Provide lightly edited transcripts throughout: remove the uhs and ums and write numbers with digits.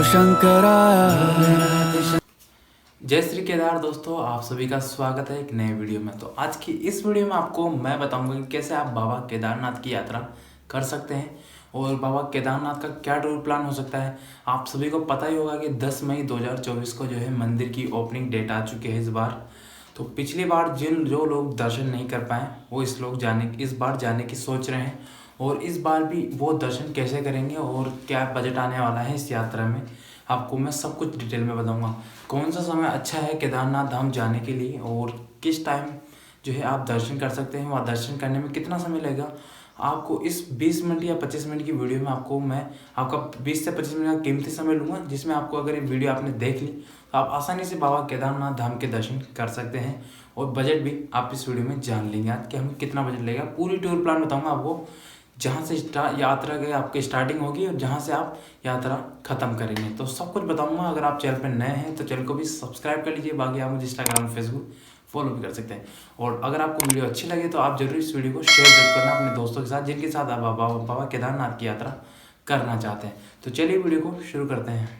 शंकरा। जय श्री केदार दोस्तों, आप सभी का स्वागत है एक नए वीडियो में। तो आज की इस वीडियो में आपको मैं बताऊंगा कि कैसे आप बाबा केदारनाथ की यात्रा कर सकते हैं और बाबा केदारनाथ का क्या टूर प्लान हो सकता है। आप सभी को पता ही होगा कि 10 मई 2024 को जो है मंदिर की ओपनिंग डेट आ चुकी है इस बार। तो पिछली बार जो लोग दर्शन नहीं कर पाए वो इस बार जाने की सोच रहे हैं, और इस बार भी वो दर्शन कैसे करेंगे और क्या बजट आने वाला है इस यात्रा में, आपको मैं सब कुछ डिटेल में बताऊंगा। कौन सा समय अच्छा है केदारनाथ धाम जाने के लिए और किस टाइम जो है आप दर्शन कर सकते हैं, वहाँ दर्शन करने में कितना समय लगेगा। आपको इस 20 मिनट या 25 मिनट की वीडियो में मैं आपका 20 से 25 मिनट का कीमती समय लूँगा, जिसमें आपको अगर ये वीडियो आपने देख ली तो आप आसानी से बाबा केदारनाथ धाम के दर्शन कर सकते हैं। और बजट भी आप इस वीडियो में जान लेंगे आज कि हमें कितना बजट लगेगा। पूरी टूर प्लान बताऊँगा आपको, जहाँ से यात्रा के आपकी स्टार्टिंग होगी और जहाँ से आप यात्रा ख़त्म करेंगे, तो सब कुछ बताऊंगा। अगर आप चैनल पर नए हैं तो चैनल को भी सब्सक्राइब कर लीजिए। बाकी आप मुझे इंस्टाग्राम फेसबुक फॉलो भी कर सकते हैं। और अगर आपको वीडियो अच्छी लगे तो आप जरूर इस वीडियो को शेयर जरूर करना अपने दोस्तों के साथ जिनके साथ आप बाबा केदारनाथ की यात्रा करना चाहते हैं। तो चलिए वीडियो को शुरू करते हैं।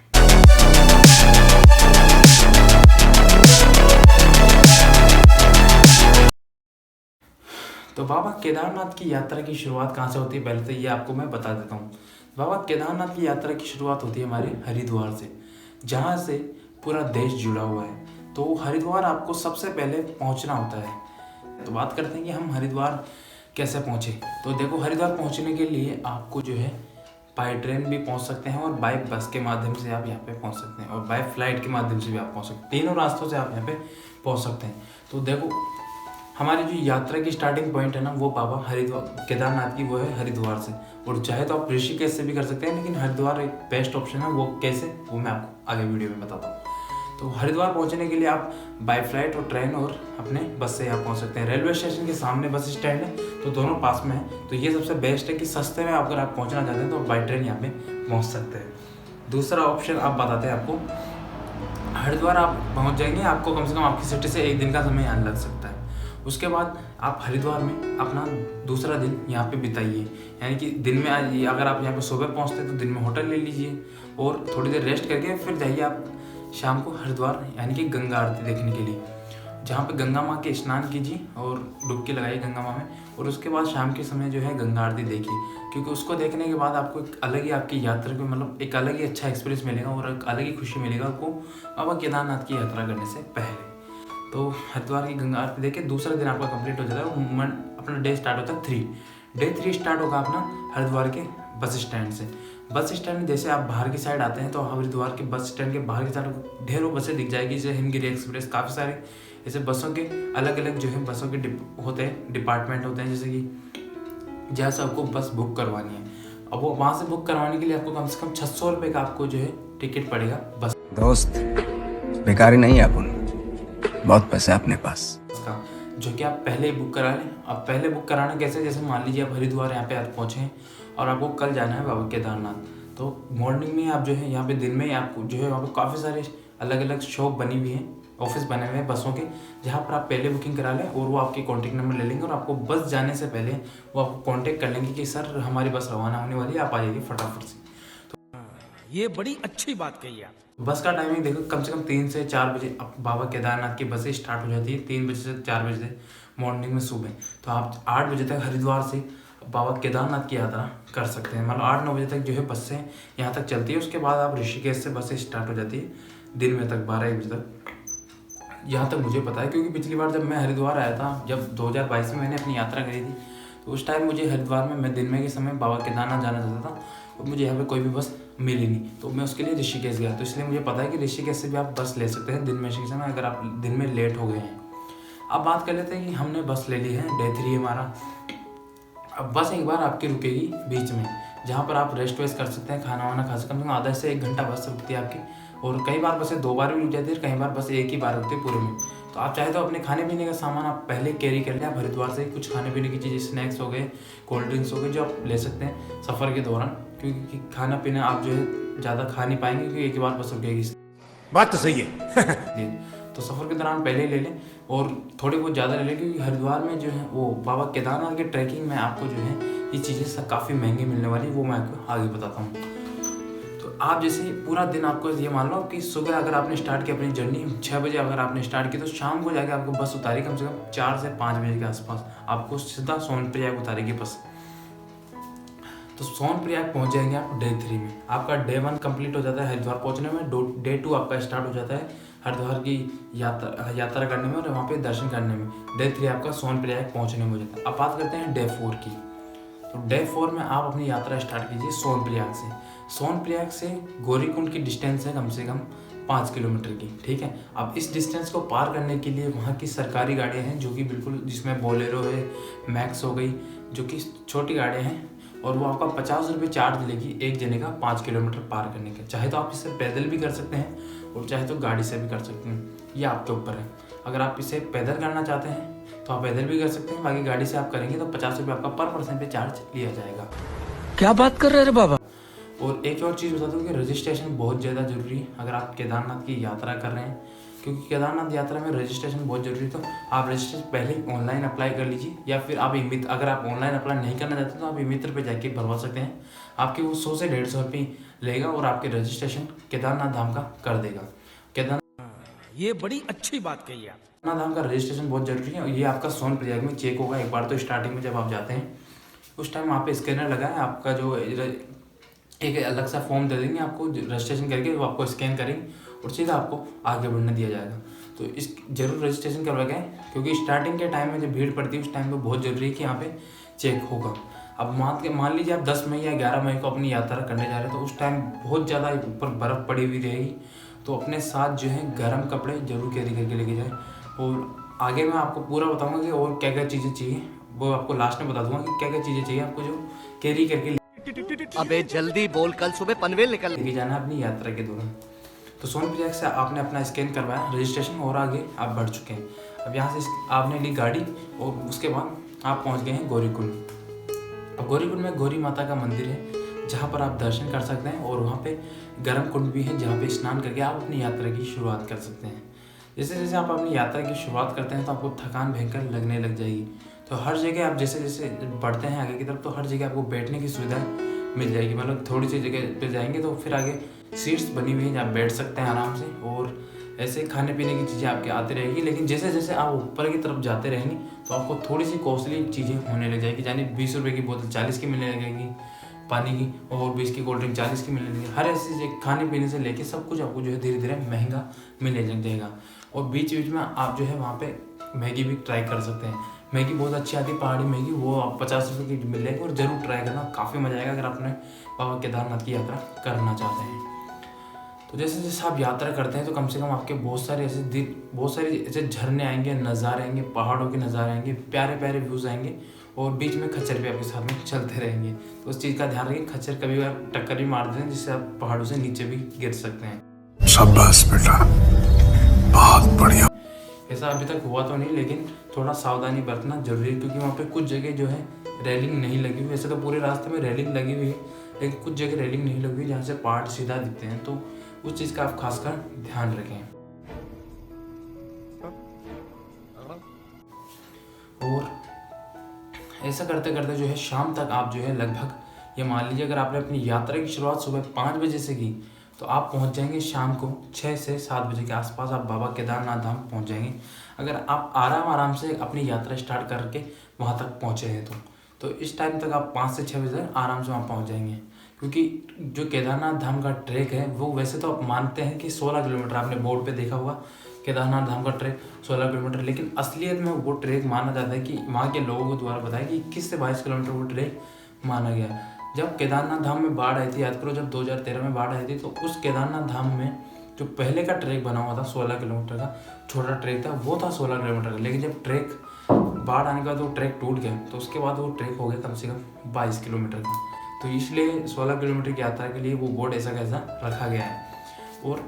तो बाबा केदारनाथ की यात्रा की शुरुआत कहाँ से होती है, पहले तो ये आपको मैं बता देता हूँ। बाबा केदारनाथ की यात्रा की शुरुआत होती है हमारे हरिद्वार से, जहाँ से पूरा देश जुड़ा हुआ है। तो हरिद्वार आपको सबसे पहले पहुँचना होता है। तो बात करते हैं कि हम हरिद्वार कैसे पहुँचे। तो देखो, हरिद्वार पहुँचने के लिए आपको जो है बाय ट्रेन भी पहुँच सकते हैं और बाय बस के माध्यम से आप यहाँ पे पहुँच सकते हैं और बाय फ्लाइट के माध्यम से भी आप पहुँच सकते हैं। तीनों रास्तों से आप यहाँ पे पहुँच सकते हैं। तो देखो, हमारी जो यात्रा की स्टार्टिंग पॉइंट है ना, वो बाबा हरिद्वार केदारनाथ की वो है हरिद्वार से। और चाहे तो आप ऋषिकेश से भी कर सकते हैं, लेकिन हरिद्वार एक बेस्ट ऑप्शन है। वो कैसे, वो मैं आपको आगे वीडियो में बताता हूँ। तो हरिद्वार पहुँचने के लिए आप बाय फ्लाइट और ट्रेन और अपने बस से यहाँ पहुँच सकते हैं। रेलवे स्टेशन के सामने बस स्टैंड है, तो दोनों पास में है। तो ये सबसे बेस्ट है कि सस्ते में अगर आप पहुँचना चाहते हैं तो बाय ट्रेन यहाँ पे पहुँच सकते हैं। दूसरा ऑप्शन आप बताते हैं आपको, हरिद्वार आप पहुँच जाएंगे, आपको कम से कम आपकी सिटी से 1 दिन का समय यहाँ लग सकता है। उसके बाद आप हरिद्वार में अपना दूसरा दिन यहाँ पे बिताइए, यानी कि दिन में अगर आप यहाँ पे सुबह पहुँचते हैं तो दिन में होटल ले लीजिए और थोड़ी देर रेस्ट करके फिर जाइए आप शाम को हरिद्वार, यानी कि गंगा आरती देखने के लिए, जहाँ पे गंगा माँ के स्नान कीजिए और डुबकी लगाइए गंगा माँ में। और उसके बाद शाम के समय जो है गंगा आरती देखिए, क्योंकि उसको देखने के बाद आपको एक अलग ही आपकी यात्रा को मतलब एक अलग ही अच्छा एक्सपीरियंस मिलेगा और एक अलग ही खुशी मिलेगा आपको बाबा केदारनाथ की यात्रा करने से पहले। तो हरिद्वार की गंगा आरती देख के दूसरा दिन आपका कंप्लीट हो जाता है। अपना डे स्टार्ट होता है 3। डे 3 स्टार्ट होगा अपना हरिद्वार के बस स्टैंड से। बस स्टैंड जैसे आप बाहर की साइड आते हैं तो हरिद्वार के बस स्टैंड के बाहर की साइड ढेरों बसें दिख जाएगी, जैसे हिमगिरी एक्सप्रेस, काफ़ी सारे ऐसे बसों के अलग अलग जो है बसों के होते हैं, डिपार्टमेंट होते हैं। जैसे कि जैसे आपको बस बुक करवानी है, अब वो वहाँ से बुक करवाने के लिए आपको कम से कम 600 रुपये का आपको जो है टिकट पड़ेगा बस। दोस्त बेकारी नहीं है, अपन बहुत पैसा है अपने पास का, जो कि आप पहले ही बुक करा लें। अब पहले बुक कराना कैसे, जैसे मान लीजिए आप हरिद्वार यहाँ पे आज पहुँचे हैं और आपको कल जाना है बाबा केदारनाथ, तो मॉर्निंग में आप जो है यहाँ पे दिन में आपको जो है वहाँ पे काफ़ी सारे अलग अलग शॉप बनी हुई हैं, ऑफिस बने हुए हैं बसों के, जहाँ पर आप पहले बुकिंग करा लें और वो आपके कॉन्टैक्ट नंबर ले लेंगे और आपको बस जाने से पहले वो आपको कॉन्टैक्ट कर लेंगे कि सर हमारी बस रवाना होने वाली है, आप आ जाइए फटाफट से। ये बड़ी अच्छी बात कही आप। बस का टाइमिंग देखो, कम से कम 3 से 4 बजे अब बाबा केदारनाथ की बसें स्टार्ट हो जाती है, 3 बजे से 4 बजे से मॉर्निंग में सुबह। तो आप 8 बजे तक हरिद्वार से बाबा केदारनाथ की यात्रा कर सकते हैं। मतलब 8-9 बजे तक जो है बसें यहाँ तक चलती है। उसके बाद आप ऋषिकेश से बसें स्टार्ट हो जाती है दिन में तक 12-1 बजे तक। यहाँ तक मुझे पता है, क्योंकि पिछली बार जब मैं हरिद्वार आया था, जब 2022 में मैंने अपनी यात्रा करी थी, तो उस टाइम मुझे हरिद्वार में मैं दिन में के समय बाबा केदारनाथ जाना चाहता था और मुझे यहाँ पे कोई भी बस मिली नहीं, तो मैं उसके लिए ऋषिकेश गया। तो इसलिए मुझे पता है कि ऋषिकेश से भी आप बस ले सकते हैं दिन में के समय, अगर आप दिन में लेट हो गए हैं। अब बात कर लेते हैं कि हमने बस ले ली है, डे 3 हमारा। अब बस एक बार आपकी रुकेगी बीच में, जहाँ पर आप रेस्ट वेस्ट कर सकते हैं, खाना वाना खा सकते हैं। आधा से 1 घंटा बस रुकती है आपकी, और कई बार बसें 2 बार भी रुक जाती है, कई बार बस 1 ही बार रुकती है पूरे में। तो आप चाहे तो अपने खाने पीने का सामान आप पहले कैरी कर लें। आप हरिद्वार से कुछ खाने पीने की चीज़ें, स्नैक्स हो गए, कोल्ड ड्रिंक्स हो गए, जो आप ले सकते हैं सफ़र के दौरान, क्योंकि खाना पीना आप जो है ज़्यादा खा नहीं पाएंगे क्योंकि एक ही बार बस रुकेगी। बात तो सही है। तो सफ़र के दौरान पहले ही ले लें और थोड़ी बहुत ज़्यादा ले लें, क्योंकि हरिद्वार में जो है वो बाबा केदारनाथ के ट्रैकिंग में आपको जो है ये चीज़ें काफ़ी महंगी मिलने वाली, वो मैं आपको आगे बताता हूँ। तो आप जैसे पूरा दिन आपको ये मान लो कि सुबह अगर आपने स्टार्ट की अपनी जर्नी 6 बजे अगर आपने स्टार्ट की तो शाम को जाके आपको बस उतारी कम से कम 4 से 5 बजे के आसपास आपको सीधा सोनप्रयाग उतारेगी बस। तो सोनप्रयाग पहुंच जाएंगे आप डे 3 में। आपका डे 1 कंप्लीट हो जाता है हरिद्वार पहुंचने में। डे 2 आपका स्टार्ट हो जाता है हरिद्वार की यात्रा करने में और वहाँ पे दर्शन करने में। डे 3 आपका सोनप्रयाग पहुंचने में हो जाता है। अब बात करते हैं डे 4 की। तो डे 4 में आप अपनी यात्रा स्टार्ट कीजिए सोनप्रयाग से। सोनप्रयाग से गौरीकुंड की डिस्टेंस है कम से कम 5 किलोमीटर की, ठीक है। अब इस डिस्टेंस को पार करने के लिए वहाँ की सरकारी गाड़ियाँ हैं जो कि बिल्कुल, जिसमें बोलेरो है, मैक्स हो गई, जो कि छोटी गाड़ियाँ हैं, और वो आपका 50 रुपये चार्ज लेगी एक जने का 5 किलोमीटर पार करने का। चाहे तो आप इससे पैदल भी कर सकते हैं और चाहे तो गाड़ी से भी कर सकते हैं, ये आपके ऊपर है। अगर आप इसे पैदल करना चाहते हैं तो आप पैदल भी कर सकते हैं, बाकी गाड़ी से आप करेंगे तो 50 रुपये आपका पर पर्सन पे चार्ज लिया जाएगा। क्या बात कर रहे रे बाबा। और एक और चीज़ बता दूँ कि रजिस्ट्रेशन बहुत ज़्यादा ज़रूरी है अगर आप केदारनाथ की यात्रा कर रहे हैं, क्योंकि केदारनाथ यात्रा में रजिस्ट्रेशन बहुत ज़रूरी है। तो आप रजिस्ट्रेशन पहले ऑनलाइन अप्लाई कर लीजिए, या फिर आप अगर आप ऑनलाइन अप्लाई नहीं करना चाहते तो आप मित्र पे जाके भरवा सकते हैं। आपके वो 100 से 150 रुपये लेगा और आपके रजिस्ट्रेशन केदारनाथ धाम का कर देगा। ये बड़ी अच्छी बात कही आप। केदारनाथ धाम का रजिस्ट्रेशन बहुत जरूरी है और ये आपका सोनप्रयाग में चेक होगा एक बार। तो स्टार्टिंग में जब आप जाते हैं उस टाइम वहाँ पे स्कैनर लगा है, आपका जो एक अलग सा फॉर्म दे देंगे आपको रजिस्ट्रेशन करके, वो आपको स्कैन करेंगे और सीधा आपको आगे बढ़ने दिया जाएगा। तो इस जरूर रजिस्ट्रेशन करवाएं, क्योंकि स्टार्टिंग के टाइम में जब भीड़ पड़ती है उस टाइम पे बहुत ज़रूरी है कि यहाँ पे चेक होगा। अब मान लीजिए आप 10 मई या 11 मई को अपनी यात्रा करने जा रहे हैं तो उस टाइम बहुत ज़्यादा ऊपर बर्फ़ पड़ी हुई रहेगी, तो अपने साथ जो है गर्म कपड़े जरूर कैरी करके लेके जाए। और आगे मैं आपको पूरा बताऊँगा कि और क्या क्या चीज़ें चाहिए, वो आपको लास्ट में बता दूंगा कि क्या क्या चीज़ें चाहिए आपको जो कैरी करके अबे जल्दी बोल, कल सुबह पनवेल निकल लेके जाना है अपनी यात्रा के दौरान। तो सोनप्रयाग से आपने अपना स्कैन करवाया रजिस्ट्रेशन और आगे आप बढ़ चुके हैं। अब यहाँ से आपने ली गाड़ी और उसके बाद आप पहुँच गए हैं गौरीकुंड। अब गौरीकुंड में गौरी माता का मंदिर है जहाँ पर आप दर्शन कर सकते हैं, और वहाँ पे गर्म कुंड भी है जहाँ पे स्नान करके आप अपनी यात्रा की शुरुआत कर सकते हैं। जैसे जैसे आप अपनी यात्रा की शुरुआत करते हैं तो आपको थकान भयंकर लगने लग जाएगी। तो हर जगह आप जैसे जैसे बढ़ते हैं आगे की तरफ तो हर जगह आपको बैठने की सुविधा मिल जाएगी। मतलब थोड़ी सी जगह पे जाएंगे तो फिर आगे सीट्स बनी हुई हैं जहाँ बैठ सकते हैं आराम से, और ऐसे खाने पीने की चीज़ें आपके आती रहेगी। लेकिन जैसे जैसे आप ऊपर की तरफ जाते रहेंगे तो आपको थोड़ी सी कॉस्टली चीज़ें होने लग जाएगी। यानी 20 रुपये की बोतल 40 की मिलने लगेगी पानी की, और 20 की कोल्ड ड्रिंक 40 की मिलने लगेगी। हर ऐसी खाने पीने से लेके सब कुछ आपको जो है धीरे धीरे महंगा मिलने लग जाएगा। और बीच बीच में आप जो है वहाँ पे मैगी भी ट्राई कर सकते हैं। मैगी बहुत अच्छी आती है, पहाड़ी मैगी, वो आप 50 रुपये की मिल जाएगी और ज़रूर ट्राई करना, काफ़ी मज़ा आएगा अगर आपने बाबा केदारनाथ की यात्रा करना चाहते हैं। तो जैसे जैसे आप यात्रा करते हैं तो कम से कम आपके बहुत सारे ऐसे झरने आएंगे, नज़ारे आएंगे, पहाड़ों के नज़ारे आएंगे, प्यारे प्यारे व्यूज़ आएंगे, और बीच में खच्चर भी आपके साथ में चलते रहेंगे। तो उस चीज़ का ध्यान रखिए, खच्चर कभी बार टक्कर भी मार देते हैं जिससे आप पहाड़ों से नीचे भी गिर सकते हैं। शाबाश बेटा, बहुत बढ़िया। ऐसा अभी तक हुआ तो नहीं, लेकिन थोड़ा सावधानी बरतना जरूरी है, क्योंकि वहाँ पे कुछ जगह जो है रेलिंग नहीं लगी हुई। वैसे तो पूरे रास्ते में रेलिंग लगी हुई है, लेकिन कुछ जगह रेलिंग नहीं लगी हुई जहाँ से पहाड़ सीधा दिखते हैं, तो उस चीज़ का आप खासकर ध्यान रखें। और ऐसा करते करते जो है शाम तक आप जो है लगभग ये मान लीजिए अगर आपने अपनी यात्रा की शुरुआत सुबह 5 बजे से की तो आप पहुंच जाएंगे शाम को 6 से 7 बजे के आसपास आप बाबा केदारनाथ धाम पहुंच जाएंगे। अगर आप आराम से अपनी यात्रा स्टार्ट करके वहां तक पहुंचे हैं तो इस टाइम तक आप 5 से 6 बजे तक आराम से वहाँ पहुंच जाएंगे। क्योंकि जो केदारनाथ धाम का ट्रैक है वो वैसे तो आप मानते हैं कि 16 किलोमीटर, आपने बोर्ड पे देखा होगा केदारनाथ धाम का ट्रैक 16 किलोमीटर, लेकिन असलियत में वो ट्रैक माना जाता है कि वहाँ के लोगों के द्वारा बताया कि 21 से 22 किलोमीटर वो ट्रैक माना गया। जब केदारनाथ धाम में बाढ़ आई थी, याद करो जब 2013 में बाढ़ आई थी, तो उस केदारनाथ धाम में जो पहले का ट्रैक बना हुआ था 16 किलोमीटर का छोटा ट्रैक था, वो था 16 किलोमीटर का। लेकिन जब ट्रैक बाढ़ आने के बाद वो ट्रैक टूट गया तो उसके बाद वो ट्रैक हो गया कम से कम 22 किलोमीटर का। तो इसलिए 16 किलोमीटर की यात्रा के लिए वो बोर्ड ऐसा कैसा रखा गया है। और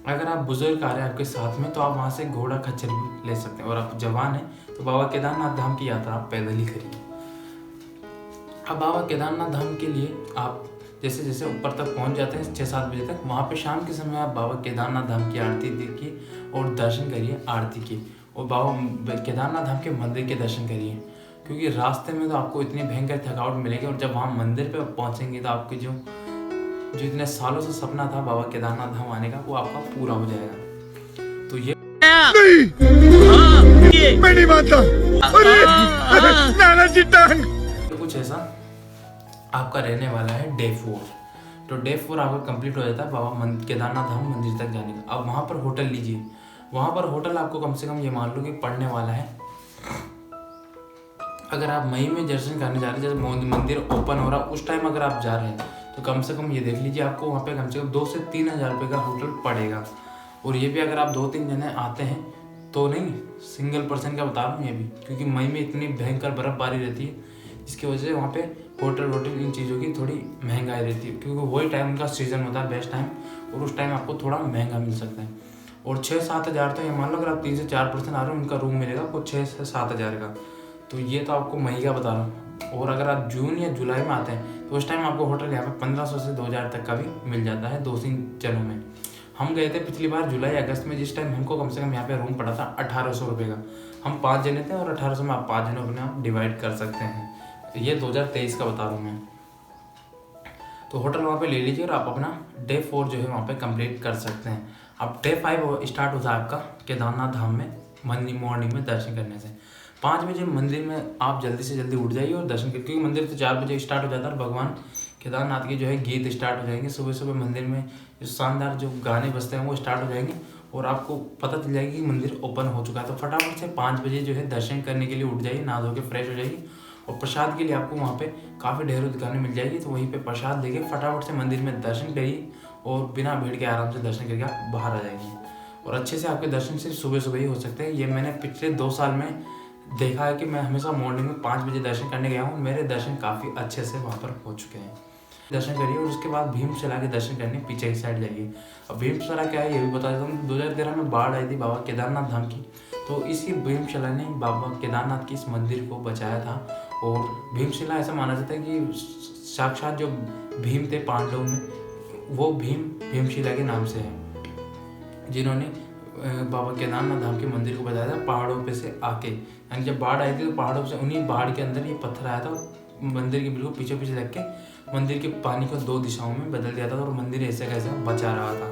अगर आप बुजुर्ग आ रहे हैं आपके साथ में तो आप वहाँ से घोड़ा खच्चर भी ले सकते हैं, और आप जवान हैं तो बाबा केदारनाथ धाम की यात्रा आप पैदल ही करिए। अब बाबा केदारनाथ धाम के लिए आप जैसे जैसे ऊपर तक पहुंच जाते हैं 6-7 बजे तक, वहाँ पे शाम के समय आप बाबा केदारनाथ धाम की आरती देखिए और दर्शन करिए आरती के, और बाबा केदारनाथ धाम के मंदिर के दर्शन करिए। क्योंकि रास्ते में तो आपको इतनी भयंकर थकावट मिलेगी, और जब वहाँ मंदिर पे पहुँचेंगे तो आपकी जो जो इतने सालों से सपना था बाबा केदारनाथ धाम आने का, वो आपका पूरा हो जाएगा। तो ये मैं नहीं मानता। नाना जी टांग। तो कुछ ऐसा आपका रहने वाला है डे 4। तो डे 4 आपका कंप्लीट हो जाता है बाबा केदारनाथ धाम मंदिर तक जाने का। अब वहाँ पर होटल लीजिए। वहाँ पर होटल आपको कम से कम ये मान लो कि पड़ने वाला है, अगर आप मई में दर्शन करने जा रहे हैं, जैसे मंदिर ओपन हो रहा है उस टाइम अगर आप जा रहे हैं, तो कम से कम ये देख लीजिए आपको वहाँ पे कम से कम 2 से 3 हज़ार रुपये का होटल पड़ेगा। और ये भी अगर आप 2-3 जने आते हैं तो नहीं, सिंगल पर्सन का बता रहा हूँ ये भी, क्योंकि मई में इतनी भयंकर बर्फबारी रहती है, इसकी वजह से वहाँ पे होटल इन चीज़ों की थोड़ी महंगाई रहती है, क्योंकि वही टाइम उनका सीज़न होता है बेस्ट टाइम, और उस टाइम आपको थोड़ा महंगा मिल सकता है। और 6-7 हज़ार तो ये मान लो अगर आप 3 से 4 पर्सन आ रहे हो, उनका रूम मिलेगा आपको 6 से 7 हज़ार का। तो ये तो आपको मई का बता रहा हूँ। और अगर आप जून या जुलाई में आते हैं तो उस टाइम आपको होटल यहाँ पे 1500 से 2000 तक का भी मिल जाता है 2-3 जनों में। हम गए थे पिछली बार जुलाई अगस्त में, जिस टाइम हमको कम से कम यहाँ पे रूम पड़ा था 1800 रुपये का। हम 5 जने थे और 1800 में आप 5 जने अपने आप डिवाइड कर सकते हैं। ये 2023 का बता रहा हूँ मैं। तो होटल वहाँ पे ले लीजिए और आप अपना डे 4 जो है वहाँ पे कंप्लीट कर सकते हैं। अब डे 5 स्टार्ट होता है आपका केदारनाथ धाम में मॉर्निंग में दर्शन करने से। 5 बजे मंदिर में आप जल्दी से जल्दी उठ जाइए और दर्शन करिए, क्योंकि मंदिर तो 4 बजे स्टार्ट हो जाता है। भगवान केदारनाथ के जो है गीत स्टार्ट हो जाएंगे। सुबह सुबह मंदिर में जो शानदार जो गाने बजते हैं वो स्टार्ट हो जाएंगे और आपको पता चल जाएगी कि मंदिर ओपन हो चुका है। तो फटाफट से 5 बजे जो है दर्शन करने के लिए उठ जाइए, नहा धो के फ्रेश हो जाइए। और प्रसाद के लिए आपको वहाँ पे काफ़ी ढेरों दुकानें मिल जाएगी, तो वहीं पे प्रसाद लेके फटाफट से मंदिर में दर्शन करिए और बिना भीड़ के आराम से दर्शन करके आप बाहर आ जाएंगे। और अच्छे से आपके दर्शन सिर्फ सुबह सुबह ही हो सकते हैं। ये मैंने पिछले 2 साल में देखा है कि मैं हमेशा मॉर्निंग में 5 बजे दर्शन करने गया हूँ, मेरे दर्शन काफ़ी अच्छे से वहाँ पर हो चुके हैं। दर्शन करिए और उसके बाद भीमशिला के दर्शन करने पीछे की साइड जाइए। अब भीमशिला क्या है ये भी बता देता हूँ। 2013 में बाढ़ आई थी बाबा केदारनाथ धाम की, तो इसी भीमशिला ने बाबा केदारनाथ की इस मंदिर को बचाया था। और भीमशिला ऐसा माना जाता है कि साक्षात जो भीम थे पांडव में, वो भीमशिला के नाम से है, जिन्होंने बाबा केदारनाथ धाम के मंदिर को बचाया था पहाड़ों पे से आके। यानी जब बाढ़ आई थी तो पहाड़ों से उन्हीं बाढ़ के अंदर ये पत्थर आया था, मंदिर के बिल्कुल पीछे पीछे लग के मंदिर के पानी को 2 दिशाओं में बदल दिया था और मंदिर ऐसे कैसे बचा रहा था।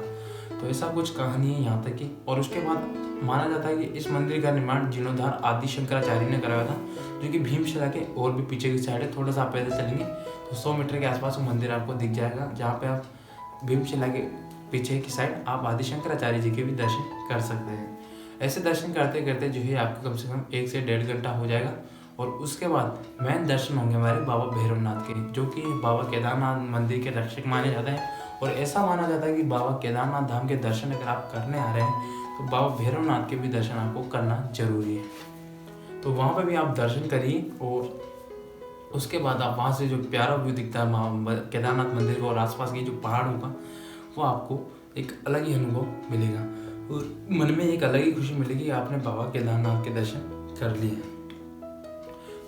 तो ऐसा कुछ कहानी है यहाँ तक की। और उसके बाद माना जाता है कि इस मंदिर का निर्माण जीर्णोद्धार आदि शंकराचार्य ने कराया था, जो कि भीमशिला के और भी पीछे की साइड है। थोड़ा सा आप पैदल चलेंगे तो 100 मीटर के आसपास वो मंदिर आपको दिख जाएगा, जहाँ पे आप भीमशिला के पीछे की साइड आप आदि शंकराचार्य जी के भी दर्शन कर सकते हैं। ऐसे दर्शन करते करते जो है आपको कम से कम 1 से 1.5 घंटा हो जाएगा। और उसके बाद मेन दर्शन होंगे हमारे बाबा भैरवनाथ के, जो कि बाबा केदारनाथ मंदिर के रक्षक माने जाते हैं। और ऐसा माना जाता है कि बाबा केदारनाथ धाम के दर्शन अगर आप करने आ रहे हैं तो बाबा भैरवनाथ के भी दर्शन आपको करना जरूरी है। तो वहाँ पर भी आप दर्शन करिए और उसके बाद आप वहाँ से जो प्यारा व्यू दिखता है केदारनाथ मंदिर को और आसपास की जो पहाड़ों का, वो आपको एक अलग ही अनुभव मिलेगा और मन में एक अलग ही खुशी मिलेगी, आपने बाबा केदारनाथ के दर्शन कर लिए।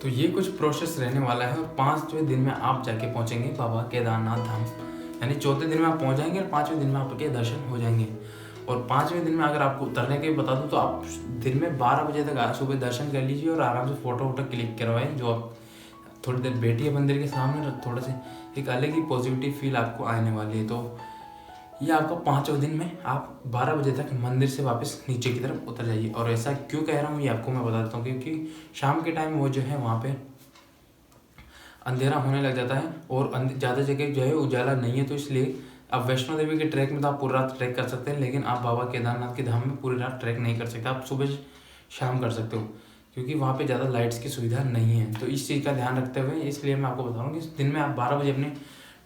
तो ये कुछ प्रोसेस रहने वाला है। और 5वें दिन में आप जाके पहुंचेंगे बाबा केदारनाथ धाम, यानी 4थे दिन में आप पहुंच जाएंगे और 5वें दिन में आपके दर्शन हो जाएंगे। और 5वें दिन में अगर आपको उतरने के बता दूं तो आप दिन में 12 बजे तक सुबह दर्शन कर लीजिए और आराम से फोटो क्लिक करवाएं। जो आप थोड़ी देर बैठिए मंदिर के सामने, थोड़ा से एक अलग ही पॉजिटिव फील आपको आने वाली है। तो ये आपका 5वें दिन में आप 12 बजे तक मंदिर से वापस नीचे की तरफ उतर जाइए। और ऐसा क्यों कह रहा हूँ ये आपको मैं बता देता हूँ, क्योंकि शाम के टाइम वो जो है वहाँ पे अंधेरा होने लग जाता है और ज़्यादा जगह जो है उजाला नहीं है। तो इसलिए आप वैष्णो देवी के ट्रैक में तो आप पूरी रात ट्रैक कर सकते हैं, लेकिन आप बाबा केदारनाथ के धाम में पूरी रात ट्रैक नहीं कर सकते। आप सुबह शाम कर सकते हो, क्योंकि वहाँ पे ज़्यादा लाइट्स की सुविधा नहीं है। तो इस चीज़ का ध्यान रखते हुए इसलिए मैं आपको बता रहा हूँ कि दिन में आप 12 बजे अपने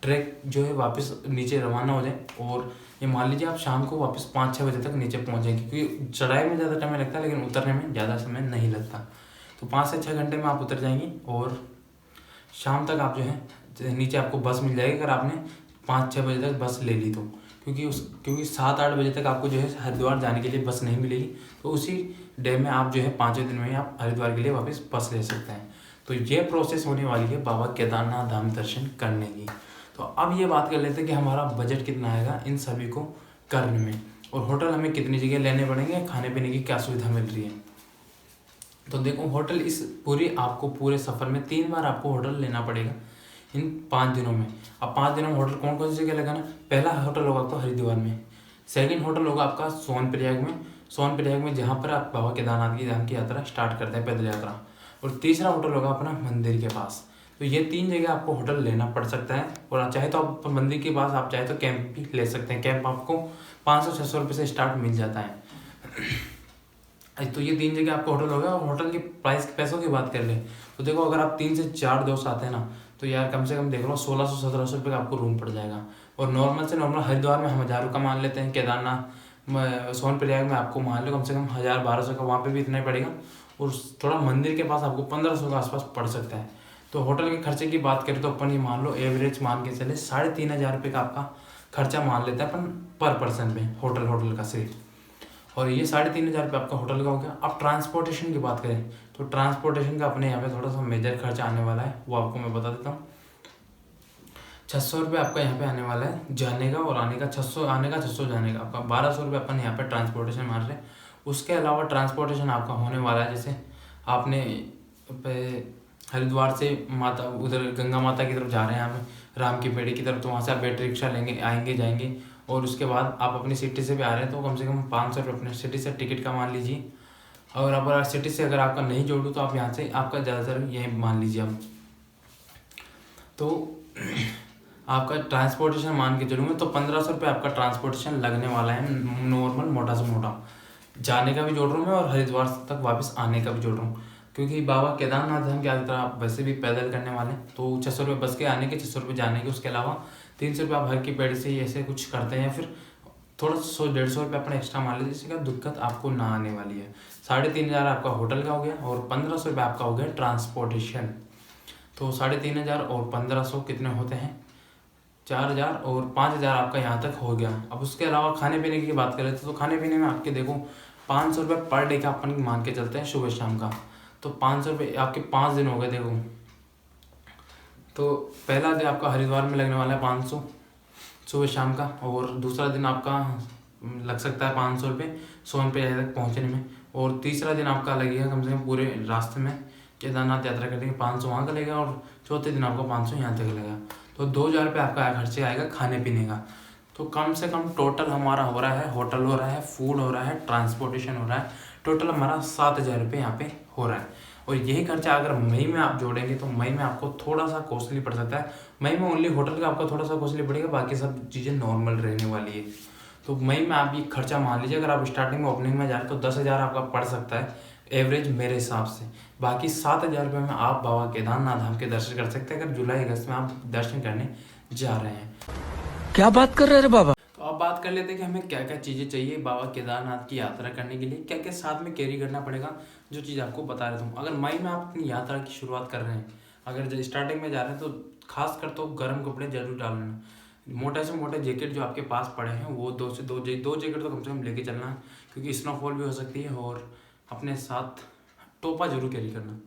ट्रैक जो है वापस नीचे रवाना हो जाए। और ये मान लीजिए आप शाम को वापस 5-6 बजे तक नीचे पहुँच जाएंगे, क्योंकि चढ़ाई में ज़्यादा टाइम लगता है लेकिन उतरने में ज़्यादा समय नहीं लगता। तो 5 से 6 घंटे में आप उतर जाएंगे और शाम तक आप जो है नीचे आपको बस मिल जाएगी, अगर आपने 5-6 बजे तक बस ले ली तो। क्योंकि 7-8 बजे तक आपको जो है हरिद्वार जाने के लिए बस नहीं मिलेगी। तो उसी डे में आप जो है 5वें दिन में ही आप हरिद्वार के लिए वापस बस ले सकते हैं। तो ये प्रोसेस होने वाली है बाबा केदारनाथ धाम दर्शन करने की। तो अब ये बात कर लेते हैं कि हमारा बजट कितना आएगा इन सभी को करने में, और होटल हमें कितनी जगह लेने पड़ेंगे, खाने पीने की क्या सुविधा मिल रही है। तो देखो होटल इस आपको पूरे सफ़र में 3 बार आपको होटल लेना पड़ेगा। इन 5 दिनों में। अब 5 दिनों में होटल कौन कौन सी जगह लगाना, पहला होटल होगा आपका हरिद्वार में, सेकंड होटल होगा आपका सोनप्रयाग में जहाँ पर आप बाबा केदारनाथ की धाम की यात्रा स्टार्ट करते हैं, पैदल यात्रा। और तीसरा होटल होगा अपना मंदिर के पास। तो ये 3 जगह आपको होटल लेना पड़ सकता है। और चाहे तो आप मंदिर के पास आप चाहे तो कैंप भी ले सकते हैं। कैंप आपको 500-600 रुपये से स्टार्ट मिल जाता है। तो ये 3 जगह आपको होटल होगा। और होटल की पैसों की बात कर ले तो देखो, अगर आप 3 से 4 दोस्त आते हैं ना, तो यार कम से कम देख लो 1600-1700 रुपये का आपको रूम पड़ जाएगा। और नॉर्मल से नॉर्मल हरिद्वार में हम 1000 का मान लेते हैं, केदारनाथ सोनप्रयाग में आपको मान लो कम से कम 1000-1200 का, वहाँ पे भी इतना ही पड़ेगा। और थोड़ा मंदिर के पास आपको 1500 के आसपास पड़ सकता है। तो होटल के खर्चे की बात करें तो अपन ये मान लो एवरेज मान के चले 3500 रुपये का आपका खर्चा मान लेते हैं अपन पर पर्सन पे, होटल का सिर्फ। और ये 3500 रुपये आपका होटल का हो गया। अब ट्रांसपोर्टेशन की बात करें तो ट्रांसपोर्टेशन का अपने यहाँ पे थोड़ा सा मेजर खर्चा आने वाला है, वो आपको मैं बता देता हूँ। 600 रुपये आपका यहाँ पे आने वाला है जाने का, और आने का 600 आने का 600 जाने का, आपका 1200 रुपये अपन यहाँ पे ट्रांसपोर्टेशन मार रहे हैं। उसके अलावा ट्रांसपोर्टेशन आपका होने वाला है, जैसे आपने हरिद्वार से माता उधर गंगा माता की तरफ जा रहे हैं हम, राम की पेड़ी की तरफ, तो वहाँ से आप बैटरी रिक्शा लेंगे, आएंगे जाएंगे। और उसके बाद आप अपनी सिटी से भी आ रहे हैं तो कम से कम 500 रुपये अपने सिटी से टिकट का मान लीजिए। और अगर सिटी से अगर आपका नहीं जोड़ूँ तो आप यहाँ से आपका ज़्यादातर यही मान लीजिए आप। तो आपका ट्रांसपोर्टेशन मान के चलूँगा तो 1500 रुपये आपका ट्रांसपोर्टेशन लगने वाला है, नॉर्मल मोटा से मोटा। जाने का भी जोड़ रहा हूँ मैं और हरिद्वार तक वापस आने का भी जोड़ रहा हूँ, क्योंकि बाबा केदारनाथ धाम की यात्रा आप वैसे भी पैदल करने वाले हैं। तो 600 रुपये बस के आने के, 600 रुपये जाने के, उसके अलावा 300 रुपये आप हर की पेड़ से ही ऐसे कुछ करते हैं, या फिर थोड़ा 100-150 रुपये अपने एक्स्ट्रा मान लीजिए, जिससे दिक्कत आपको ना आने वाली है। 3500 आपका होटल का हो गया और 1500 रुपये आपका हो गया ट्रांसपोर्टेशन। तो 3500 और 1500 कितने होते हैं, 4000 और 5000 आपका यहाँ तक हो गया। अब उसके अलावा खाने पीने की बात करें तो खाने पीने में आपके देखो 500 रुपये पर डे का अपन मान के चलते हैं सुबह शाम का। तो 500 रुपये आपके 5 दिन हो गए देखो। तो पहला दिन आपका हरिद्वार में लगने वाला है 500 सुबह शाम का, और दूसरा दिन आपका लग सकता है 500 रुपये सोनप्रयाग तक पहुँचने में, और तीसरा दिन आपका लगेगा कम से कम पूरे रास्ते में केदारनाथ यात्रा करने के 500 वहाँ का लगेगा, और चौथे दिन आपका 500 यहाँ तक लगेगा। तो 2000 रुपये आपका खर्चे आएगा खाने पीने का। तो कम से कम टोटल हमारा हो रहा है, होटल हो रहा है, फूड हो रहा है, ट्रांसपोर्टेशन हो रहा है, टोटल हमारा 7000 रुपये यहाँ पे हो रहा है। और यही खर्चा अगर मई में आप जोड़ेंगे तो मई में आपको थोड़ा सा कॉस्टली पड़ सकता है। मई में ओनली होटल का आपको थोड़ा सा कॉस्टली पड़ेगा, बाकी सब चीज़ें नॉर्मल रहने वाली है। तो मई में आप ये खर्चा मान लीजिए, अगर आप स्टार्टिंग में ओपनिंग में जा रहे हैं तो 10,000 आपका पड़ सकता है एवरेज मेरे हिसाब से। बाकी 7,000 रुपये में आप बाबा केदारनाथ धाम के दर्शन कर सकते हैं, अगर जुलाई अगस्त में आप दर्शन करने जा रहे हैं। क्या बात कर रहे हैं बाबा। तो अब बात कर लेते हैं कि हमें क्या क्या चीज़ें चाहिए बाबा केदारनाथ की यात्रा करने के लिए, क्या क्या साथ में कैरी करना पड़ेगा, जो चीज़ आपको बता रहा हूँ। अगर मई में आप अपनी यात्रा की शुरुआत कर रहे हैं, अगर स्टार्टिंग में जा रहे हैं तो खास कर तो गर्म कपड़े जरूर डाल लेना। मोटे से मोटे जैकेट जो आपके पास पड़े हैं वो 2 जैकेट तो कम से कम लेके चलना है, क्योंकि स्नोफॉल भी हो सकती है। और अपने साथ टोपा जरूर कैरी करना।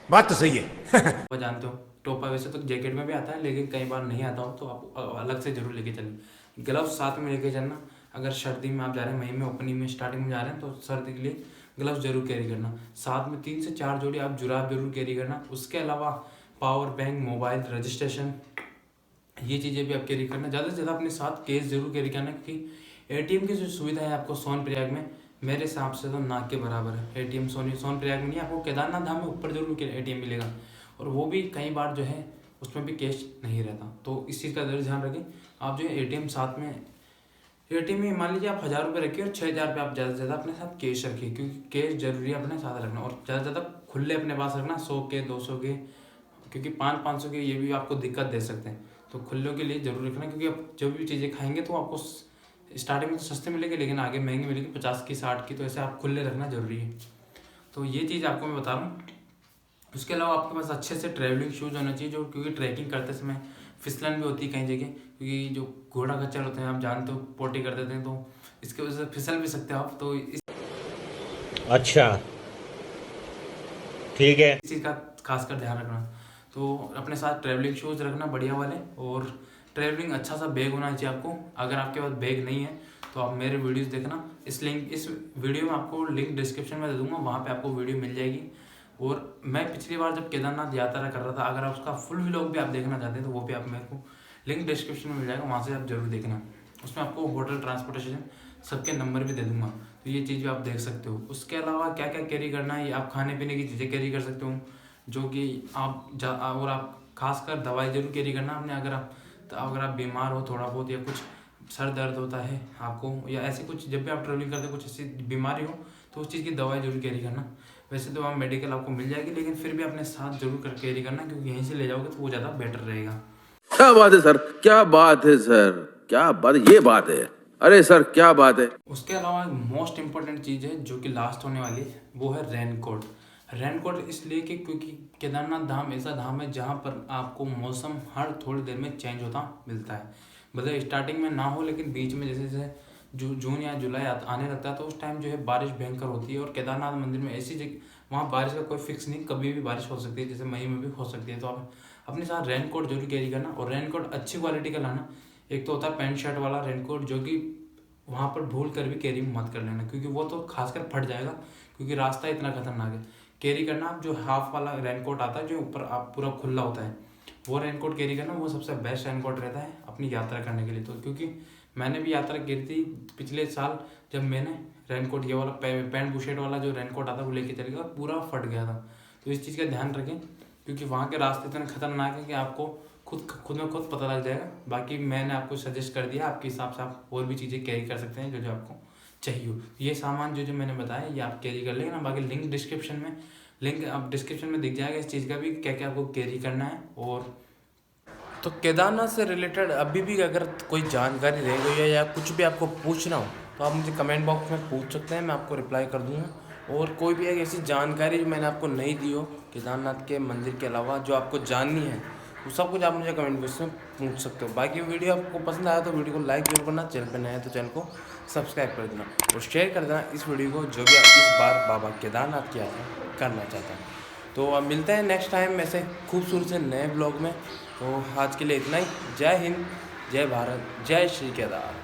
बात तो सही है। टोपा जानते हो, टोपा वैसे तो जैकेट में भी आता है, लेकिन कई बार नहीं आता हो तो आप अलग से जरूर लेके चलें। ग्लव्स साथ में लेके चलना, अगर सर्दी में आप जा रहे हैं, मई में ओपनिंग में स्टार्टिंग में जा रहे हैं तो सर्दी के लिए ग्लव्स जरूर कैरी करना। साथ में 3 से 4 जोड़ी आप जुराब जरूर कैरी करना। उसके अलावा पावर बैंक, मोबाइल, रजिस्ट्रेशन, ये चीज़ें भी आप कैरी करना। ज़्यादा से ज़्यादा अपने साथ केस जरूर कैरी करना, क्योंकि ATM की जो सुविधा है आपको सोनप्रयाग में मेरे हिसाब से तो ना के बराबर है। ATM सोनप्रयाग में नहीं, आपको केदारनाथ धाम में ऊपर जरूर ATM मिलेगा, और वो भी कई बार जो है उसमें भी कैश नहीं रहता। तो इस चीज़ का जरूर ध्यान रखें। आप जो है ATM साथ में, ATM में मान लीजिए आप 1000 रुपये रखिए और 6000 रुपये आप ज़्यादा से ज़्यादा अपने साथ कैश रखिए, क्योंकि कैश जरूरी है अपने साथ रखना। और ज़्यादा से ज़्यादा खुले अपने पास रखना, 100 के 200 के, क्योंकि 500 के ये भी आपको दिक्कत दे सकते हैं। तो खुल्लों के लिए जरूर रखना, क्योंकि आप जब भी चीज़ें खाएंगे तो आपको स्टार्टिंग में तो सस्ते मिलेंगे, लेकिन आगे महंगी मिलेगी 50 की 60 की। तो ऐसे आप खुले रखना जरूरी है। तो ये चीज़ आपको मैं बता रहा हूँ। उसके अलावा आपके पास अच्छे से ट्रैवलिंग शूज़ होना चाहिए, जो क्योंकि ट्रैकिंग करते समय फिसलन भी होती है कई जगह, क्योंकि जो घोड़ा खच्चर होते हैं आप जानते हो, पोटी कर देते हैं, तो इसके वजह से फिसल भी सकते हो आप। तो इस अच्छा ठीक है, इस चीज़ का खासकर ध्यान रखना। तो अपने साथ ट्रैवलिंग शूज़ रखना बढ़िया वाले, और ट्रैवलिंग अच्छा सा बैग होना चाहिए आपको। अगर आपके पास बैग नहीं है तो आप मेरे वीडियोस देखना। इस वीडियो में आपको लिंक डिस्क्रिप्शन में दे दूंगा, वहाँ पे आपको वीडियो मिल जाएगी। और मैं पिछली बार जब केदारनाथ यात्रा कर रहा था, अगर आप उसका फुल व्लॉग भी आप देखना चाहते हैं तो वो भी आप मेरे को लिंक डिस्क्रिप्शन में मिल जाएगा, वहाँ से आप जरूर देखना। उसमें आपको होटल, ट्रांसपोर्टेशन सबके नंबर भी दे दूंगा, तो ये चीज़ भी आप देख सकते हो। उसके अलावा क्या क्या कैरी करना है, ये आप खाने पीने की चीज़ें कैरी कर सकते हो, जो कि और आप खासकर दवाई जरूर कैरी करना अपने। अगर आप बीमार हो थोड़ा बहुत, या कुछ सर दर्द होता है आपको, या ऐसी कुछ जब भी आप ट्रेवलिंग करते हो कुछ ऐसी बीमारी हो तो उस चीज़ की दवाई जरूर कैरी करना। वैसे तो वहाँ मेडिकल आपको मिल जाएगी, लेकिन फिर भी अपने साथ जरूर कर कैरी करना, क्योंकि यहीं से ले जाओगे तो वो ज़्यादा बेटर रहेगा। क्या बात है सर, क्या बात है सर, क्या बात, ये बात है, अरे सर क्या बात है। उसके अलावा मोस्ट इम्पोर्टेंट चीज़ है जो कि लास्ट होने वाली है, वो है रेनकोट। रेनकोट इसलिए कि क्योंकि केदारनाथ धाम ऐसा धाम है जहाँ पर आपको मौसम हर थोड़ी देर में चेंज होता मिलता है। मतलब स्टार्टिंग में ना हो, लेकिन बीच में जैसे जैसे जून या जुलाई आने लगता है तो उस टाइम जो है बारिश भयंकर होती है। और केदारनाथ मंदिर में ऐसी जगह, वहाँ बारिश का कोई फिक्स नहीं, कभी भी बारिश हो सकती है, जैसे मई में भी हो सकती है। तो आप अपने साथ रेनकोट जरूर कैरी करना, और रेनकोट अच्छी क्वालिटी का लाना। एक तो होता है पैंट शर्ट वाला रेनकोट, जो कि वहाँ पर भूल कर भी कैरी मत कर लेना, क्योंकि वो तो खासकर फट जाएगा, क्योंकि रास्ता इतना खतरनाक है। कैरी करना आप जो हाफ वाला रेनकोट आता है, जो ऊपर आप पूरा खुला होता है, वो रेनकोट कैरी करना, वो सबसे बेस्ट रेनकोट रहता है अपनी यात्रा करने के लिए। तो क्योंकि मैंने भी यात्रा की थी पिछले साल, जब मैंने रेनकोट ये वाला पैंट बुशेट वाला जो रेनकोट आता है वो लेके चले गया, पूरा फट गया था। तो इस चीज़ का ध्यान रखें, क्योंकि वहाँ के रास्ते इतने खतरनाक है कि आपको खुद में खुद पता लग जाएगा। बाकी मैंने आपको सजेस्ट कर दिया, आपके हिसाब से आप और भी चीज़ें कैरी कर सकते हैं जो जो आपको चाहिए हो। ये सामान जो जो मैंने बताया ये आप कैरी कर लेंगे ना। बाकी लिंक डिस्क्रिप्शन में दिख जाएगा इस चीज़ का भी, क्या क्या आपको कैरी करना है। और तो केदारनाथ से रिलेटेड अभी भी अगर कोई जानकारी रह गई है या कुछ भी आपको पूछना हो तो आप मुझे कमेंट बॉक्स में पूछ सकते हैं, मैं आपको रिप्लाई कर दूंगा। और कोई भी एक ऐसी जानकारी जो मैंने आपको नहीं दी हो केदारनाथ के मंदिर के अलावा, जो आपको जाननी है, वो सब कुछ आप मुझे कमेंट बॉक्स में पूछ सकते हो। बाकी वीडियो आपको पसंद आया तो वीडियो को लाइक जरूर करना, चैनल पर नया है तो चैनल को सब्सक्राइब कर देना और शेयर कर देना इस वीडियो को, जो भी इस बार बाबा केदारनाथ की यात्रा करना चाहता है। तो अब मिलते हैं नेक्स्ट टाइम ऐसे खूबसूरत से नए ब्लॉग में। तो आज के लिए इतना ही। जय हिंद, जय भारत, जय श्री केदार।